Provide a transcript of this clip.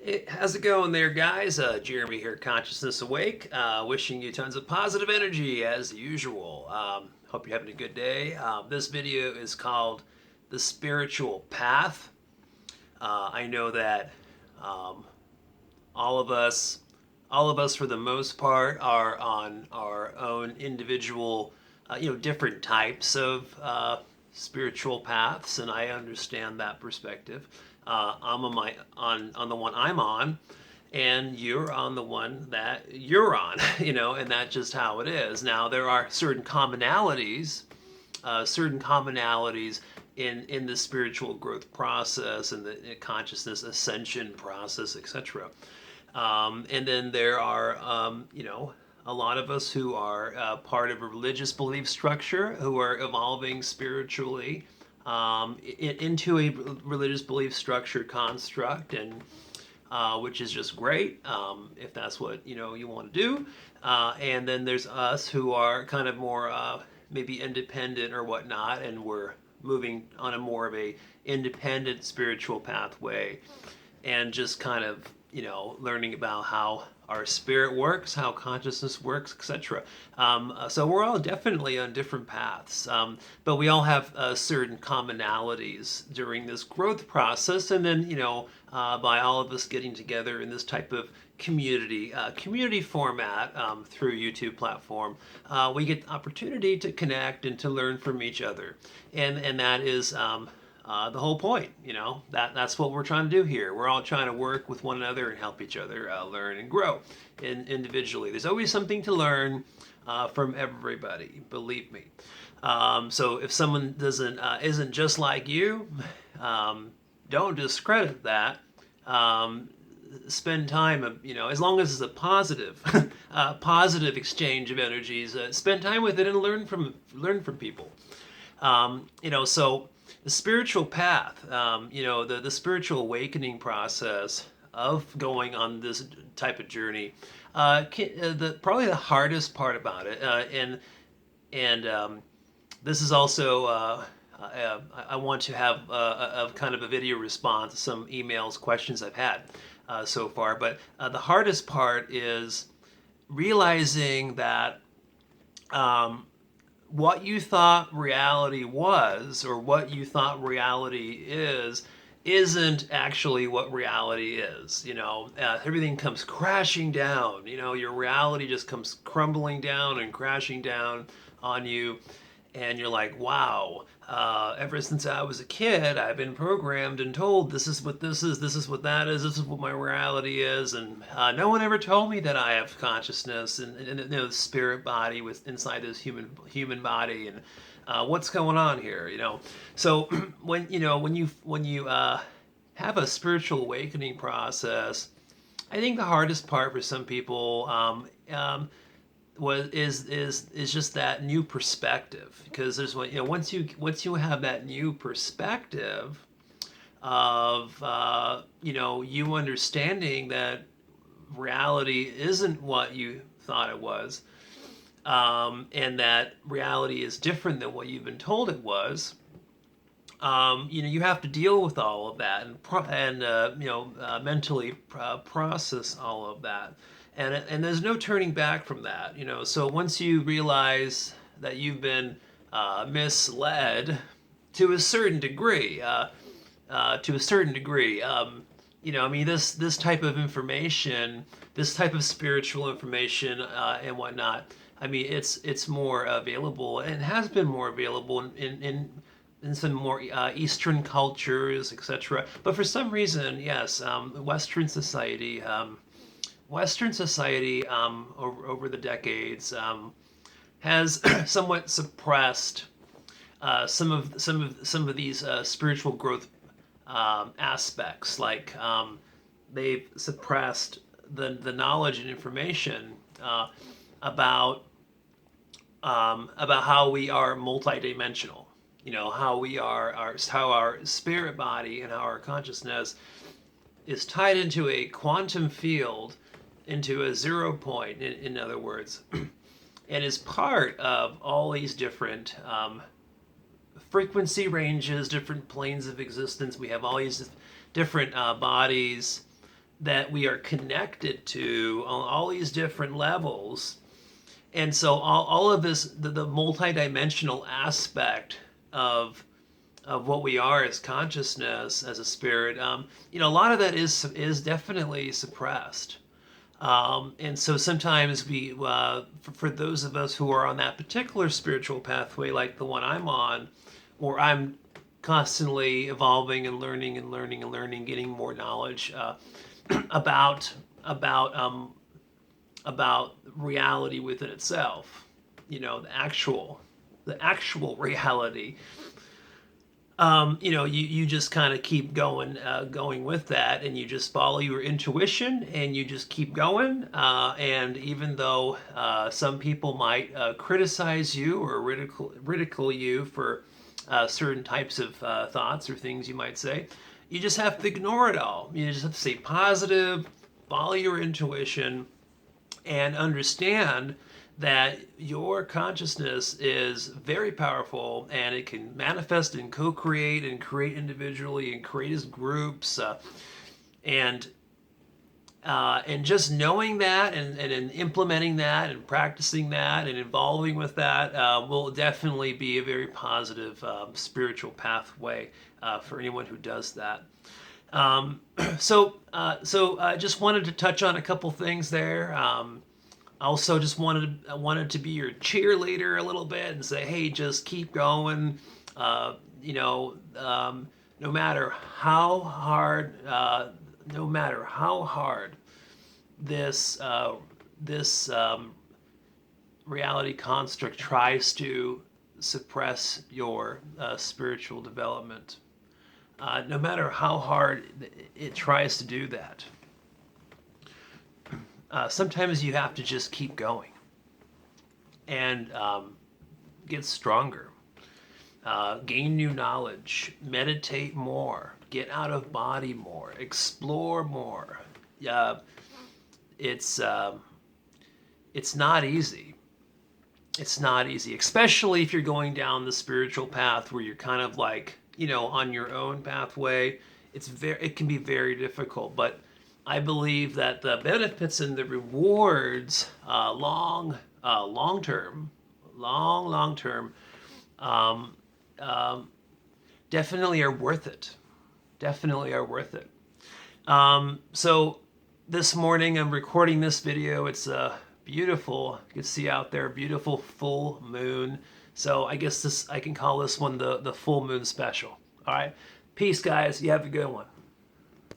Hey, how's it going there, guys? Jeremy here, Consciousness Awake. Wishing you tons of positive energy as usual. Hope you're having a good day. This video is called The Spiritual Path. I know that um, all of us, all of us for the most part, are on our own individual, different types of spiritual paths, and I understand that perspective. I'm on the one I'm on, and you're on the one that you're on, and that's just how it is. Now there are certain commonalities in the spiritual growth process and the consciousness ascension process, etc. And then there are, a lot of us who are part of a religious belief structure who are evolving spiritually into a religious belief structure construct, and which is just great if that's what you want to do. And then there's us who are kind of more maybe independent or whatnot, and we're moving on a more of a independent spiritual pathway, and just kind of learning about how our spirit works, how consciousness works, etc. So we're all definitely on different paths, but we all have certain commonalities during this growth process, and then by all of us getting together in this type of community format through YouTube platform, we get the opportunity to connect and to learn from each other, and that is the whole point. That's what we're trying to do here. We're all trying to work with one another and help each other learn and grow individually. There's always something to learn from everybody, believe me. So if someone doesn't isn't just like you, don't discredit that. Spend time, as long as it's a positive, positive exchange of energies. Spend time with it and learn from people. So the spiritual path, the spiritual awakening process of going on this type of journey, probably the hardest part about it, and this is also. I want to have a kind of a video response to some emails, questions I've had so far. But the hardest part is realizing that what you thought reality was, or what you thought reality is, isn't actually what reality is. Everything comes crashing down. Your reality just comes crumbling down and crashing down on you, and you're like, wow, ever since I was a kid, I've been programmed and told this is what this is what that is, this is what my reality is, and no one ever told me that I have consciousness and the spirit body with inside this human body, and what's going on here. So when you have a spiritual awakening process, I think the hardest part for some people is just that new perspective, because there's once you have that new perspective of you understanding that reality isn't what you thought it was, and that reality is different than what you've been told it was. You have to deal with all of that and mentally process all of that, and there's no turning back from that. So once you realize that you've been misled to a certain degree, this type of information, this type of spiritual information and whatnot. It's more available and has been more available in some more Eastern cultures, etc. But for some reason, yes, Western society over the decades has somewhat suppressed some of these spiritual growth aspects. Like they've suppressed the knowledge and information about how we are multidimensional. How our spirit body and how our consciousness is tied into a quantum field, into a 0 point, in other words, and is part of all these different frequency ranges, different planes of existence. We have all these different bodies that we are connected to on all these different levels. And so all of this, the multidimensional aspect of what we are as consciousness, as a spirit, a lot of that is definitely suppressed. And so sometimes for those of us who are on that particular spiritual pathway, like the one I'm on, where I'm constantly evolving and learning and learning and learning, getting more knowledge about reality within itself, the actual reality. You just kind of keep going with that, and you just follow your intuition, and you just keep going. And even though some people might criticize you or ridicule you for certain types of thoughts or things you might say, you just have to ignore it all. You just have to stay positive, follow your intuition, and understand that your consciousness is very powerful, and it can manifest and co-create and create individually and create as groups, and just knowing that and implementing that and practicing that and evolving with that will definitely be a very positive spiritual pathway for anyone who does that. So I just wanted to touch on a couple things there. Also, just wanted to be your cheerleader a little bit and say, hey, just keep going. No matter how hard, this reality construct tries to suppress your spiritual development. No matter how hard it tries to do that. Sometimes you have to just keep going and get stronger, gain new knowledge, meditate more, get out of body more, explore more. It's not easy. It's not easy, especially if you're going down the spiritual path where you're kind of like, on your own pathway. It can be very difficult, but I believe that the benefits and the rewards, long term, definitely are worth it. Definitely are worth it. So this morning I'm recording this video. It's beautiful. You can see out there, beautiful full moon. So I guess I can call this one the full moon special. All right. Peace, guys. You have a good one.